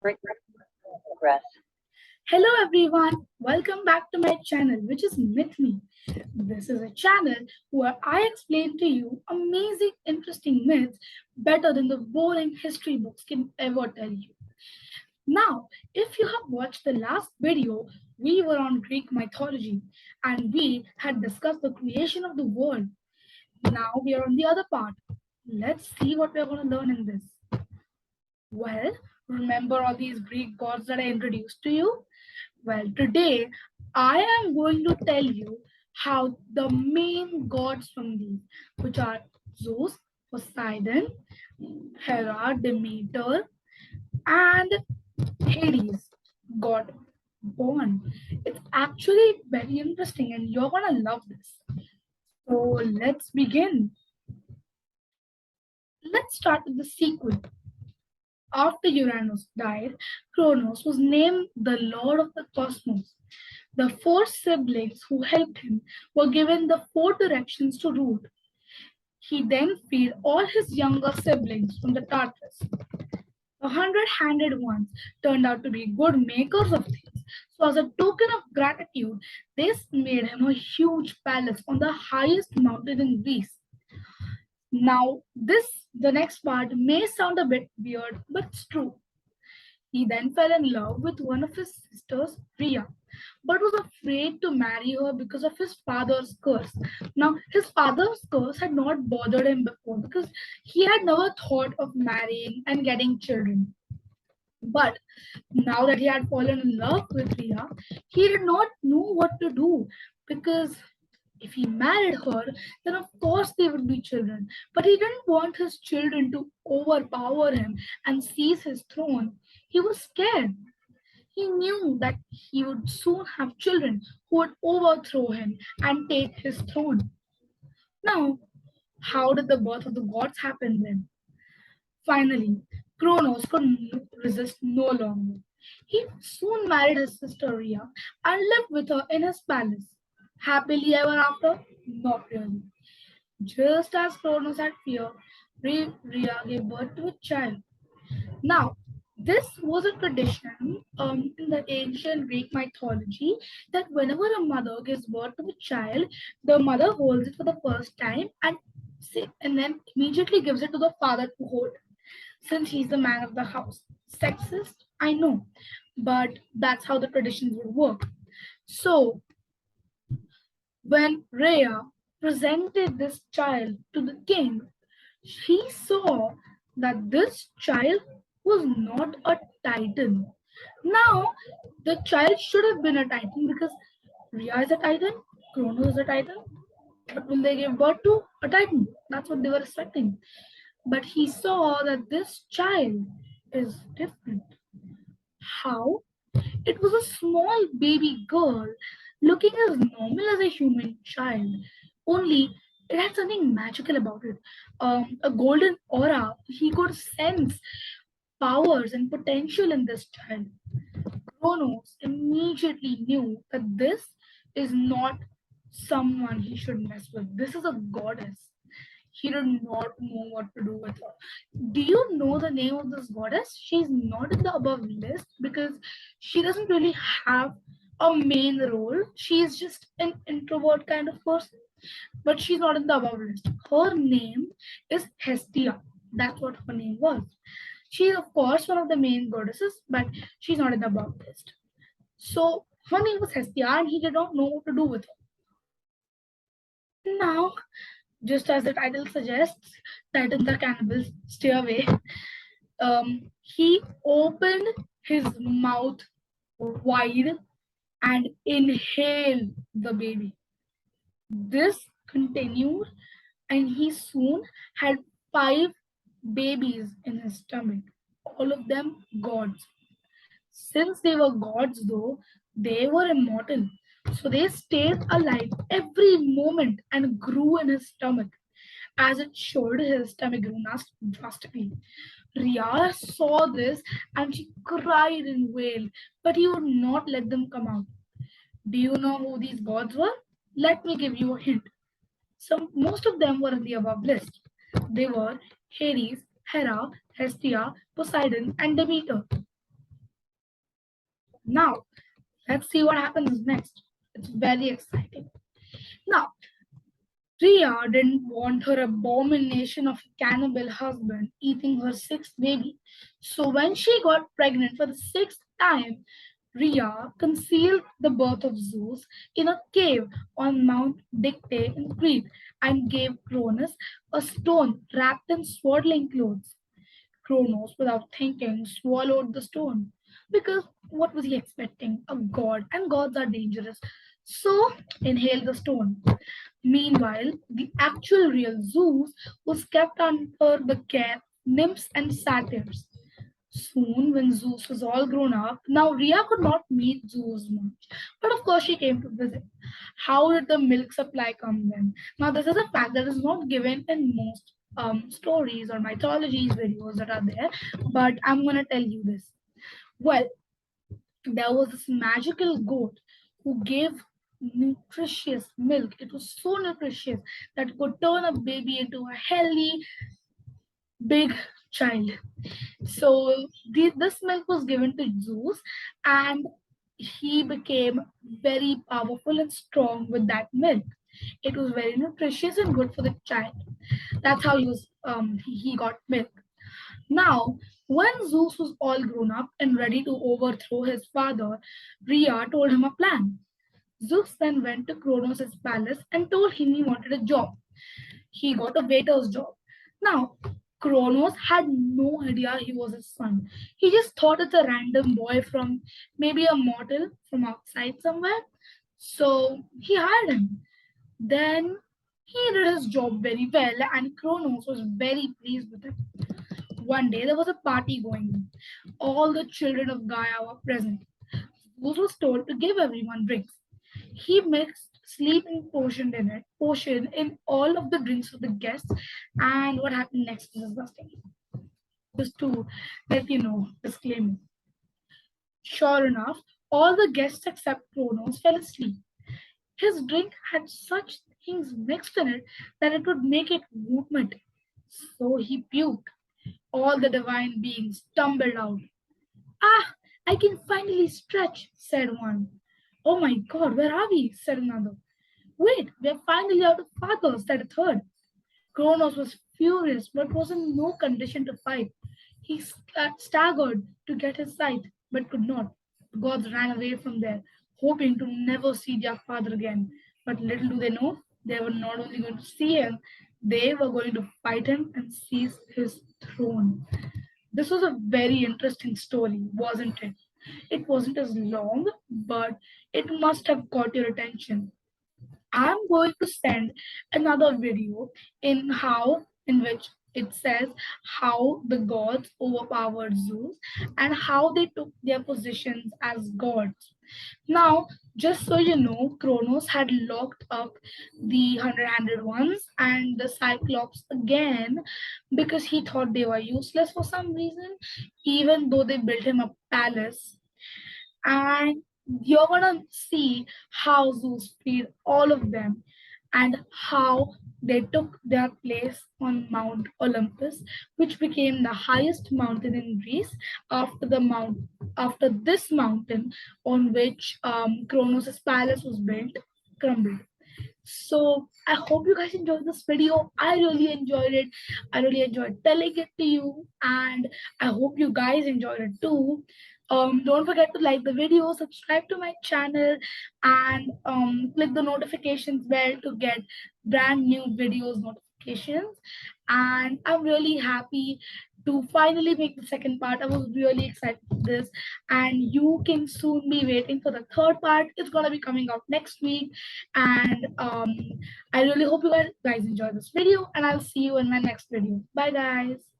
Progress. Hello everyone, welcome back to my channel which is Myth Me. This is a channel where I explain to you amazing interesting myths better than the boring history books can ever tell you. Now, if you have watched the last video, we were on Greek mythology and we had discussed the creation of the world. Now we are on the other part. Let's see what we're going to learn in this. Well, remember all these Greek gods that I introduced to you? Well, today I am going to tell you how the main gods from these, which are Zeus, Poseidon, Hera, Demeter, and Hades, got born. It's actually very interesting, and you're gonna love this. So let's begin. Let's start with the sequel. After Uranus died, Kronos was named the Lord of the Cosmos. The four siblings who helped him were given the four directions to rule. He then freed all his younger siblings from the Tartarus. The hundred-handed ones turned out to be good makers of things. So, as a token of gratitude, they made him a huge palace on the highest mountain in Greece. Now, the next part may sound a bit weird, but it's true. He then fell in love with one of his sisters, Rhea, but was afraid to marry her because of his father's curse. Now, his father's curse had not bothered him before because he had never thought of marrying and getting children. But now that he had fallen in love with Rhea, he did not know what to do because if he married her, then of course they would be children. But he didn't want his children to overpower him and seize his throne. He was scared. He knew that he would soon have children who would overthrow him and take his throne. Now, how did the birth of the gods happen then? Finally, Kronos could resist no longer. He soon married his sister Rhea and lived with her in his palace. Happily ever after? Not really. Just as Kronos had feared, Rhea gave birth to a child. Now, this was a tradition in the ancient Greek mythology that whenever a mother gives birth to a child, the mother holds it for the first time and then immediately gives it to the father to hold, since he's the man of the house. Sexist, I know, but that's how the traditions would work. So, when Rhea presented this child to the king, he saw that this child was not a titan. Now, the child should have been a titan because Rhea is a titan, Kronos is a titan. But will they give birth to a titan? That's what they were expecting. But he saw that this child is different. How? It was a small baby girl looking as normal as a human child, only it had something magical about it. A golden aura. He could sense powers and potential in this child. Kronos immediately knew that this is not someone he should mess with. This is a goddess. He did not know what to do with her. Do you know the name of this goddess? She's not in the above list because she doesn't really have a main role. She's just an introvert kind of person, but she's not in the above list. Her name is Hestia. That's what her name was. She is, of course, one of the main goddesses, but she's not in the above list. So her name was Hestia, and he did not know what to do with her. Now, just as the title suggests, Titans are cannibals, stay away. He opened his mouth wide and inhaled the baby. This continued, and he soon had 5 babies in his stomach, all of them gods. Since they were gods, though, they were immortal. So they stayed alive every moment and grew in his stomach. As it showed, his stomach grew drastically. Rhea saw this and she cried and wailed, but he would not let them come out. Do you know who these gods were? Let me give you a hint. Most of them were in the above list. They were Hades, Hera, Hestia, Poseidon, and Demeter. Now, let's see what happens next. It's very exciting. Now, Rhea didn't want her abomination of a cannibal husband eating her sixth baby. So when she got pregnant for the sixth time, Rhea concealed the birth of Zeus in a cave on Mount Dicte in Crete and gave Cronus a stone wrapped in swaddling clothes. Kronos, without thinking, swallowed the stone. Because what was he expecting? A god, and gods are dangerous. So, inhaled the stone. Meanwhile, the actual real Zeus was kept under the care of nymphs and satyrs. Soon, when Zeus was all grown up, now Rhea could not meet Zeus much, but of course she came to visit. How did the milk supply come then? Now, this is a fact that is not given in most stories or mythologies videos that are there, but I'm gonna tell you this. Well, there was this magical goat who gave nutritious milk. It was so nutritious that it could turn a baby into a healthy, big child. So this milk was given to Zeus, and he became very powerful and strong with that milk. It was very nutritious and good for the child. That's how he got milk. Now, when Zeus was all grown up and ready to overthrow his father, Rhea told him a plan. Zeus then went to Kronos' palace and told him he wanted a job. He got a waiter's job. Now, Kronos had no idea he was his son. He just thought it's a random boy from maybe a mortal from outside somewhere. So he hired him. Then he did his job very well, and Kronos was very pleased with it. One day there was a party going on. All the children of Gaia were present. Zeus was told to give everyone drinks. He mixed sleeping potion in all of the drinks of the guests, and what happened next is disgusting. Just to let you know, disclaimer. Sure enough, all the guests except Kronos fell asleep. His drink had such things mixed in it that it would make it vomit. So he puked. All the divine beings tumbled out. Ah, I can finally stretch, said one. Oh my god, where are we? Said another. Wait, we're finally out of father, said a third. Kronos was furious, but was in no condition to fight. He staggered to get his sight, but could not. The gods ran away from there, hoping to never see their father again. But little do they know, they were not only going to see him, they were going to fight him and seize his throne. This was a very interesting story, wasn't it? It wasn't as long, but it must have caught your attention. I'm going to send another video in which it says how the gods overpowered Zeus and how they took their positions as gods. Now, just so you know, Kronos had locked up the hundred-handed ones and the Cyclops again because he thought they were useless for some reason, even though they built him a palace. And you're gonna see how Zeus freed all of them and how they took their place on Mount Olympus, which became the highest mountain in Greece after this mountain on which Kronos' palace was built crumbled. So I hope you guys enjoyed this video. I really enjoyed it. I really enjoyed telling it to you, and I hope you guys enjoyed it too. Don't forget to like the video, subscribe to my channel, and click the notifications bell to get brand new videos notifications. And I'm really happy to finally make the second part. I was really excited for this, and you can soon be waiting for the third part. It's gonna be coming out next week, and I really hope you guys enjoy this video, and I'll see you in my next video. Bye, guys.